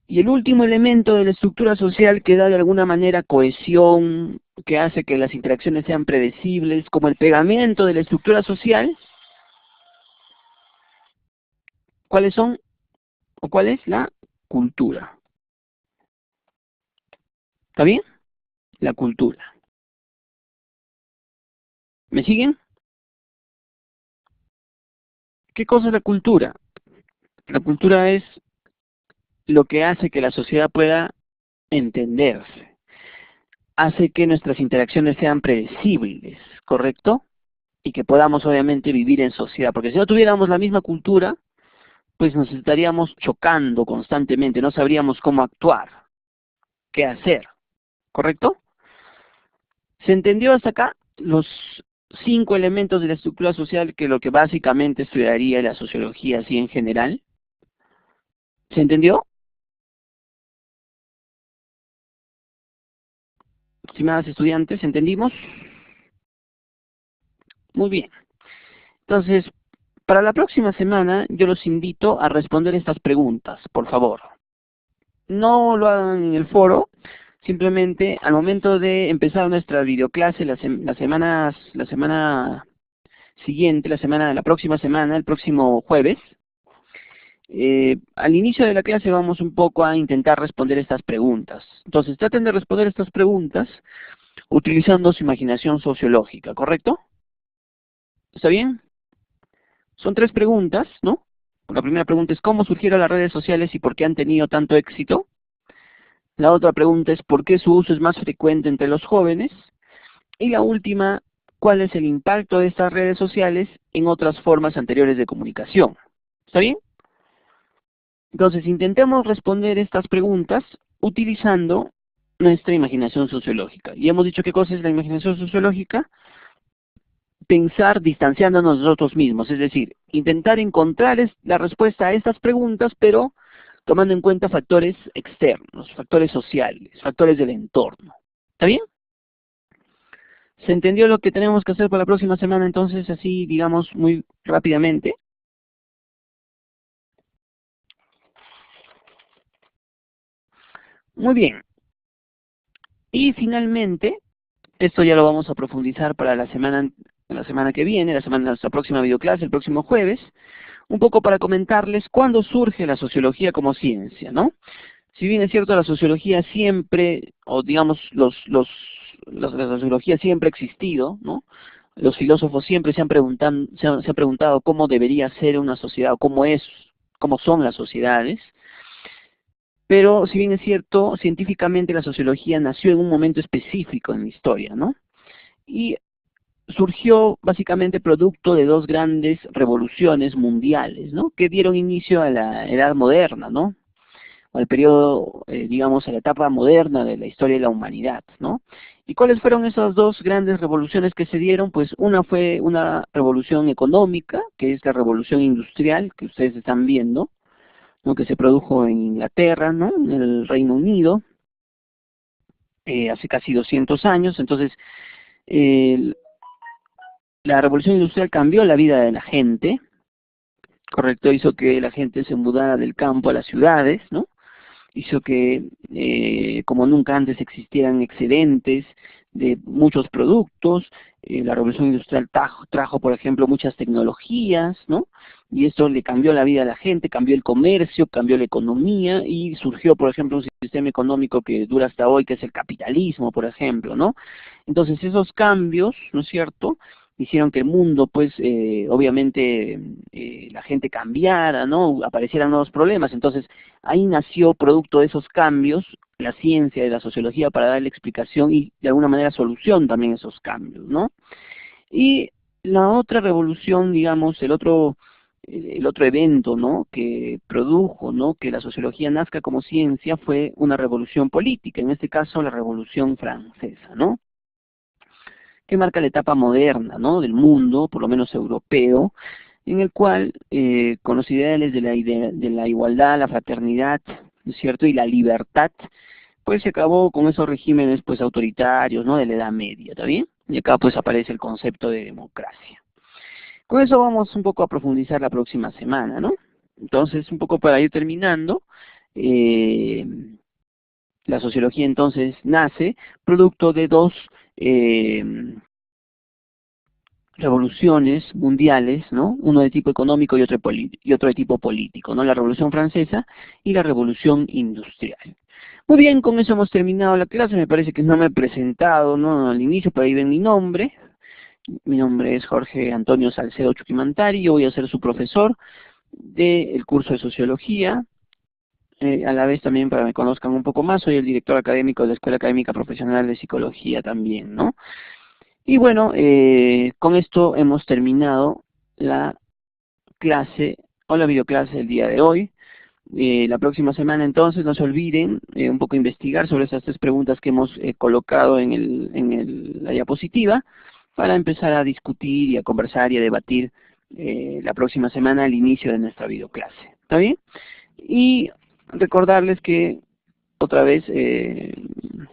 Y el último elemento de la estructura social que da de alguna manera cohesión, que hace que las interacciones sean predecibles, como el pegamento de la estructura social, ¿cuáles son o cuál es la cultura? ¿Está bien? La cultura. ¿Me siguen? ¿Qué cosa es la cultura? La cultura es lo que hace que la sociedad pueda entenderse, hace que nuestras interacciones sean predecibles, ¿correcto? Y que podamos obviamente vivir en sociedad, porque si no tuviéramos la misma cultura, pues nos estaríamos chocando constantemente, no sabríamos cómo actuar, qué hacer, ¿correcto? ¿Se entendió hasta acá los 5 elementos de la estructura social que lo que básicamente estudiaría la sociología así en general? ¿Se entendió? Estimadas estudiantes, ¿entendimos? Muy bien. Entonces, para la próxima semana yo los invito a responder estas preguntas, por favor. No lo hagan en el foro, simplemente al momento de empezar nuestra videoclase la semana siguiente, la próxima semana, el próximo jueves, al inicio de la clase vamos un poco a intentar responder estas preguntas. Entonces traten de responder estas preguntas utilizando su imaginación sociológica, ¿correcto? ¿Está bien? Son 3 preguntas, ¿no? La primera pregunta es ¿cómo surgieron las redes sociales y por qué han tenido tanto éxito? La otra pregunta es ¿por qué su uso es más frecuente entre los jóvenes? Y la última, ¿cuál es el impacto de estas redes sociales en otras formas anteriores de comunicación? ¿Está bien? Entonces, intentemos responder estas preguntas utilizando nuestra imaginación sociológica. Y hemos dicho qué cosa es la imaginación sociológica. Pensar distanciándonos de nosotros mismos, es decir, intentar encontrar la respuesta a estas preguntas, pero tomando en cuenta factores externos, factores sociales, factores del entorno. ¿Está bien? ¿Se entendió lo que tenemos que hacer para la próxima semana entonces, así, digamos, muy rápidamente? Muy bien. Y finalmente, esto ya lo vamos a profundizar para la semana que viene, nuestra próxima videoclase, el próximo jueves, un poco para comentarles cuándo surge la sociología como ciencia, ¿no? Si bien es cierto, la sociología siempre, o digamos, la sociología siempre ha existido, ¿no? Los filósofos siempre se han preguntado cómo debería ser una sociedad, o cómo son las sociedades. Pero si bien es cierto, científicamente la sociología nació en un momento específico en la historia, ¿no? Y surgió básicamente producto de 2 grandes revoluciones mundiales, ¿no? Que dieron inicio a la Edad Moderna, ¿no? Al periodo, digamos, a la etapa moderna de la historia de la humanidad, ¿no? ¿Y cuáles fueron esas 2 grandes revoluciones que se dieron? Pues una fue una revolución económica, que es la revolución industrial que ustedes están viendo, ¿no?, que se produjo en Inglaterra, ¿no?, en el Reino Unido, hace casi 200 años. Entonces, eh, la revolución industrial cambió la vida de la gente, correcto, hizo que la gente se mudara del campo a las ciudades, ¿no? Hizo que como nunca antes existieran excedentes de muchos productos. La revolución industrial trajo, por ejemplo, muchas tecnologías, ¿no? Y esto le cambió la vida a la gente, cambió el comercio, cambió la economía, y surgió, por ejemplo, un sistema económico que dura hasta hoy, que es el capitalismo, por ejemplo, ¿no? Entonces esos cambios, ¿no es cierto?, hicieron que el mundo, pues, obviamente, la gente cambiara, ¿no?, aparecieran nuevos problemas. Entonces, ahí nació, producto de esos cambios, la ciencia y la sociología para darle explicación y, de alguna manera, solución también a esos cambios, ¿no? Y la otra revolución, digamos, el otro evento, ¿no?, que produjo, ¿no?, que la sociología nazca como ciencia, fue una revolución política, en este caso la Revolución Francesa, ¿no?, que marca la etapa moderna, ¿no?, del mundo, por lo menos europeo, en el cual, con los ideales de la igualdad, la fraternidad, ¿no es cierto?, y la libertad, pues se acabó con esos regímenes, pues, autoritarios, ¿no?, de la Edad Media, ¿está bien? Y acá, pues, aparece el concepto de democracia. Con eso vamos un poco a profundizar la próxima semana, ¿no? Entonces, un poco para ir terminando, eh, la sociología entonces nace producto de dos eh, revoluciones mundiales, ¿no?, uno de tipo económico y otro de tipo político, ¿no?, la Revolución Francesa y la Revolución Industrial. Muy bien, con eso hemos terminado la clase. Me parece que no me he presentado, ¿no?, al inicio, pero ahí ven mi nombre. Mi nombre es Jorge Antonio Salcedo Chuquimantari. Yo voy a ser su profesor del curso de Sociología. A la vez también, para que me conozcan un poco más, soy el director académico de la Escuela Académica Profesional de Psicología también, ¿no? Y bueno, con esto hemos terminado la clase o la videoclase del día de hoy. La próxima semana entonces no se olviden un poco investigar sobre esas tres preguntas que hemos colocado en la diapositiva, para empezar a discutir y a conversar y a debatir la próxima semana al inicio de nuestra videoclase. ¿Está bien? Y recordarles que otra vez,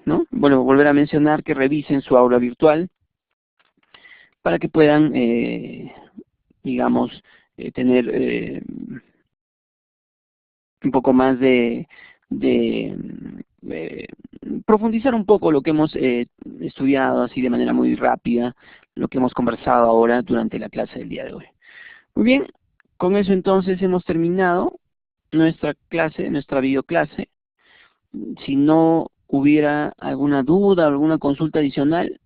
¿no?, bueno, volver a mencionar que revisen su aula virtual para que puedan, digamos, tener un poco más de profundizar un poco lo que hemos estudiado así de manera muy rápida, lo que hemos conversado ahora durante la clase del día de hoy. Muy bien, con eso entonces hemos terminado nuestra clase, nuestra videoclase. Si no hubiera alguna duda o alguna consulta adicional,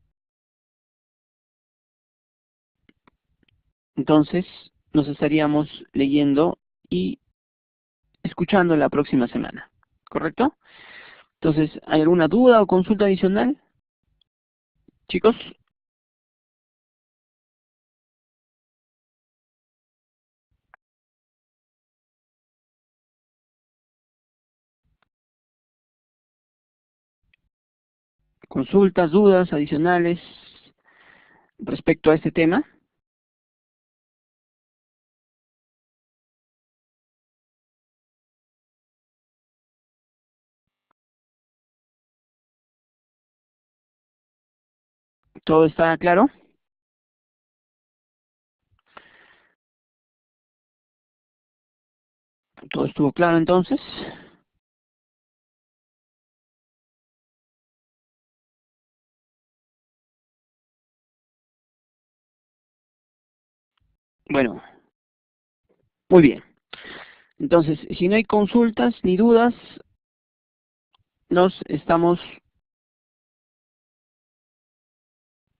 entonces nos estaríamos leyendo y escuchando la próxima semana, ¿correcto? Entonces, ¿hay alguna duda o consulta adicional, chicos? ¿Consultas, dudas adicionales respecto a este tema? ¿Todo está claro? ¿Todo estuvo claro entonces? Bueno, muy bien. Entonces, si no hay consultas ni dudas, nos estamos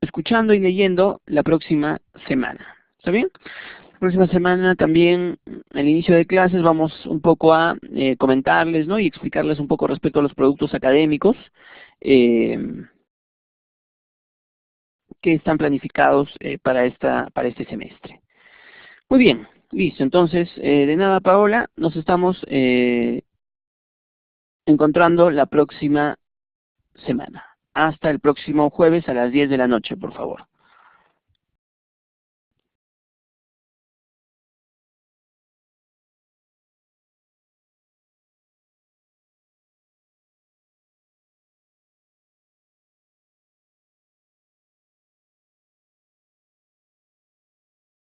escuchando y leyendo la próxima semana. ¿Está bien? La próxima semana también, al inicio de clases, vamos un poco a comentarles, ¿no?, y explicarles un poco respecto a los productos académicos eh, que están planificados para este semestre. Muy bien, listo. Entonces, de nada, Paola, nos estamos encontrando la próxima semana. Hasta el próximo jueves a las 10 de la noche, por favor.